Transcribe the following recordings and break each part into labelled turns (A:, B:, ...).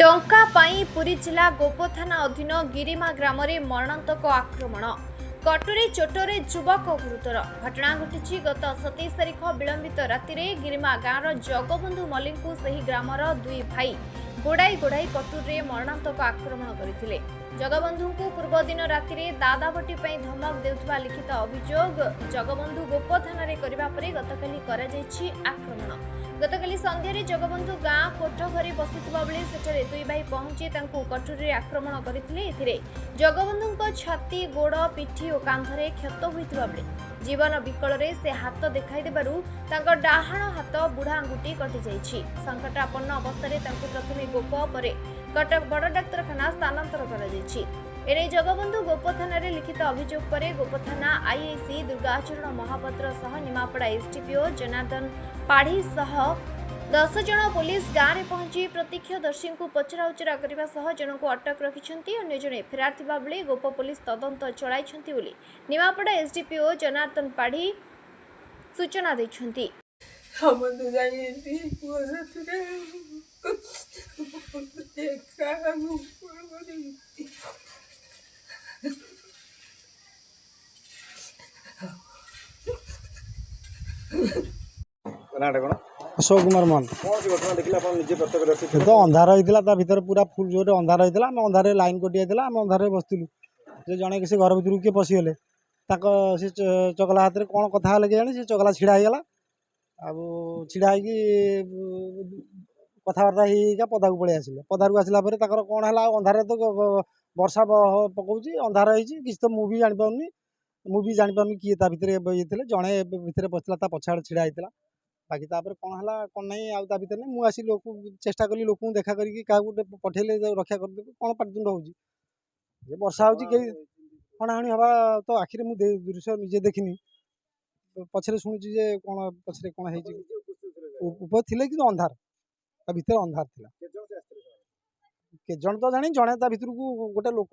A: टंका पाई पुरी जिला गोप थाना अधीन गिरिमा ग्राम में मरणांतक आक्रमण कटुरी चोटरे युवक गुरुतर घटना घटी गत 27 तारिख विलंबित राति गिरिमा गाँवर जगबंधु मल्लिक ग्रामर दुई भाई गोड़ाई गोड़ाई कटुरी मरणांतक आक्रमण करते जगबंधु को पूर्व दिन राति दादाबटी धमक देउथबा लिखित अभियोग जगबंधु गोप थाना गतकाली आक्रमण गतकाली संध्यारे जगबंधु गाँ कोठ घरे बसिथिबा बेले सेठरे दुई भाई पहुंची तांकु कटुरी आक्रमण करथिले। एथिरे जगबंधुଙ୍କ छाती गोड़ पिठी और कांधरे क्षत होइथिबा बेले जीवन विकଳରେ से हाथ देखाई देबारु तांको डाहाण हाथ बुढ़ा आंगुठी कटि जाइछि। संकटापन्न अवस्था तांकु प्रथमे गोप परे कटक बड़ डाक्तरखाना स्थानांतर करा जाइछि। एने जगबंधु गोप थाना लिखित अभियोग पर गोप थाना आईआईसी दुर्गाचरण महापात्र सह निमापड़ा एसडीपीओ जनार्दन पाढ़ी सह 10 जन पुलिस गाँव में पहुंची प्रत्यक्षदर्शी को पचराउचरा करने सह जन को अटक रखिंट अन्य जड़े फेरार थिबा बेले गोप पुलिस तदंत चलाइछंती बोली निमापड़ा एसडीपीओ जनार्दन पाढ़ी सूचना दैछंती।
B: अशोक कुमार मान तो अंधार होता भर पूरा फुल जोर अंधार होता आम अंधारे लाइन कटि जाता आम अंधारे बसलु जे जड़े किसी घर भर किए पशिगले से चगला हाथ में कौन कथा जानी से चगला छिड़ा होगला छिड़ा कथबार्ता हो पदा को पलि आसिले पदार को आसला कौन है अंधारे तो वर्षा पकाउच अंधार होती तो मुझे जापारे मुझे जापारे किए भितर ये जड़े भितर बसला पछाड़ छिड़ा होता बाकी तापर कौन है कौन नहीं आउ भर नहीं मुझे लोक चेष्टा कली लोक देखा करके क्या पठेले रक्षा करदेवी कौन पाटितुंड हो वर्षा हो हणाहणी हवा तो आखिरी मुझे दृश्य निजे देखनी पछरे शुणुची जे कौन पछरे कौन है ऊपर थे कि अंधार भितर अंधार था के जन तो जानी जड़े भर को गोटे लोक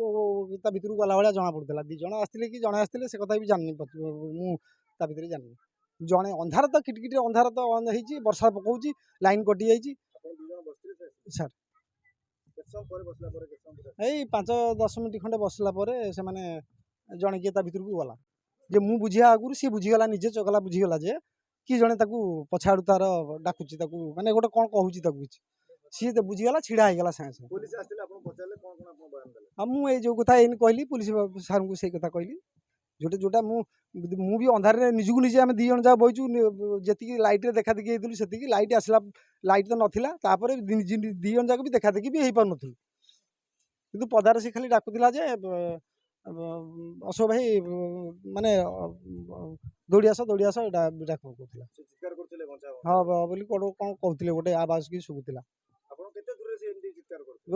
B: भर को गला भाया जना पड़ता दी जन आसते कि जड़े आसते से कथा भी जानी मुझे भर जानी जड़े अंधार तो किटकिट अंधार तो हो वर्षा पकाउच लाइन कटि जाइए सर यही 5-10 मिनट खंडे बसला से मैंने जड़े किए भर को गला जे मु बुझिया आगुरी सी बुझीगला निजे चगला बुझीगला जे कि जड़े पछाड़ू तार डाकुची माने गोटे कौन कहूँ सी तो बुझीगला छिड़ा होगला सागे मुझे जो कथा ये कहली पुलिस सार को से कथा कहली जोटा जोटा मु भी अंधार निजक निजे आम दी जन जहाँ बहीचु जी लाइट देखा देखी से लाइट आसला लाइट तो नाला दी जन जाक भी देखा देखी भी हो पार नी कि पदार से खाली डाकुला जे अशोक भाई माने दौड़ी आस डाक हाँ बोली कौन कहते गोटे आवाज की शुभुला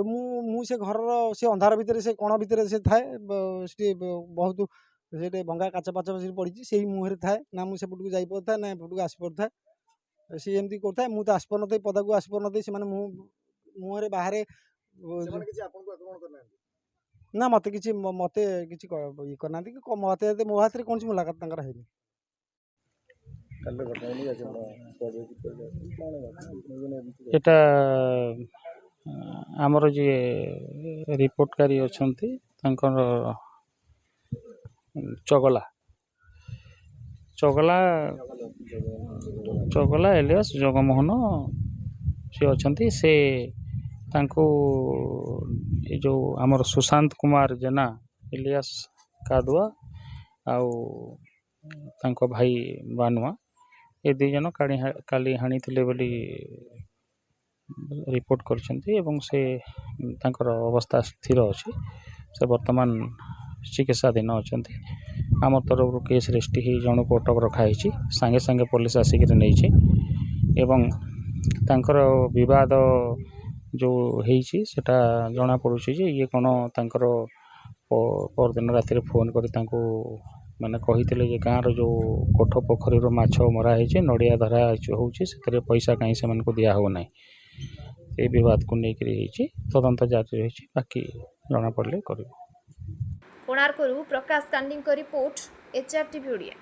B: मुझे घर से अंधार भितर से कण भितर से थाए बहुत से भंगा काच पाच पड़ी से मुहर थाए ना मुझे सेपट को जापर था ना एपट को आसपर था सी एमती करता मुझे तो आसपर न पदा को आसपर न से मुहर बाहर ना मत कि ये करना कि मत मो हाथ में कौन सी मुलाकात है
C: एटा आमर जे रिपोर्टकारी अच्छा चगला चगला चगला एलियास जगमोहन से अच्छा से तांको ये जो आमर सुशांत कुमार जेना एलियास कादुआ आउ तांको भाई बानुआ ये दुई जन काली हाणी थिले बोली रिपोर्ट करछंती एवं से तांकर अवस्था स्थिर अछि से वर्तमान चिकित्साधीन अच्छा आम तरफ केस रेजिस्ट्री हो जन को अटक रखाई सांगे सांगे पुलिस आसिक नहीं एवं तांकर विवाद जो होती सेटा जना पड़ुछि जे ये कौन तांकर परदिन राति फोन कर मैंने कही गाँव जो कोठ पोखरी माछ मरा है नड़िया धरा होती पैसा कहीं से को दिया हो ना ये विवाद को लेकर तदंत जारी रही बाकी जना पड़े कर
A: कोणार्करू प्रकाश कांडी रिपोर्ट एचआरटीवी ओडिया।